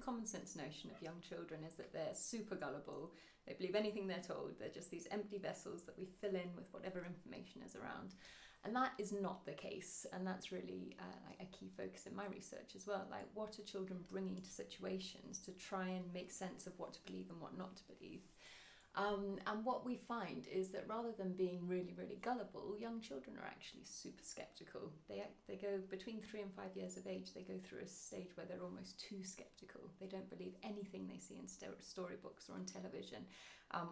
common sense notion of young children is that they're super gullible. They believe anything they're told. They're just these empty vessels that we fill in with whatever information is around. And that is not the case. And that's really like a key focus in my research as well. Like, what are children bringing to situations to try and make sense of what to believe and what not to believe? And what we find is that rather than being really, really gullible, young children are actually super skeptical. They go between 3 and 5 years of age, they go through a stage where they're almost too skeptical. They don't believe anything they see in storybooks or on television,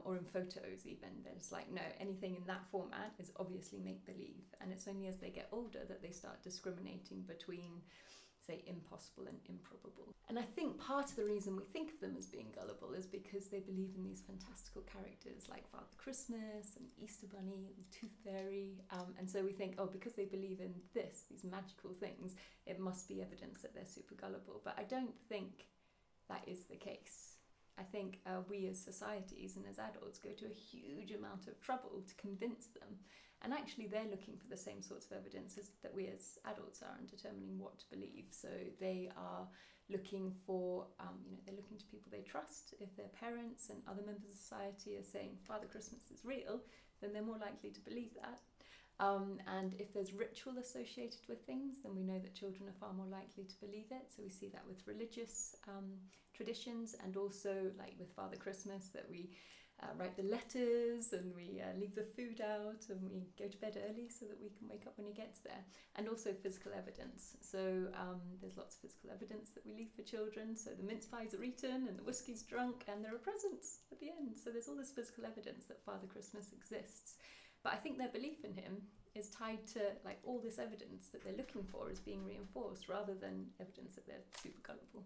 or in photos even. They're just like, no, anything in that format is obviously make-believe. And it's only as they get older that they start discriminating between, say, impossible and improbable. And I think part of the reason we think of them as being gullible is because they believe in these fantastical characters like Father Christmas and Easter Bunny and the Tooth Fairy. And so we think, oh, because they believe in these magical things, it must be evidence that they're super gullible. But I don't think that is the case. I think we as societies and as adults go to a huge amount of trouble to convince them. And actually they're looking for the same sorts of evidences that we as adults are in determining what to believe. So they are looking for, they're looking to people they trust. If their parents and other members of society are saying Father Christmas is real, then they're more likely to believe that. And if there's ritual associated with things, then we know that children are far more likely to believe it. So we see that with religious traditions, and also like with Father Christmas, that we write the letters and we leave the food out and we go to bed early so that we can wake up when he gets there. And also physical evidence. So there's lots of physical evidence that we leave for children. So the mince pies are eaten and the whiskey's drunk and there are presents at the end. So there's all this physical evidence that Father Christmas exists. But I think their belief in him is tied to like all this evidence that they're looking for is being reinforced, rather than evidence that they're super gullible.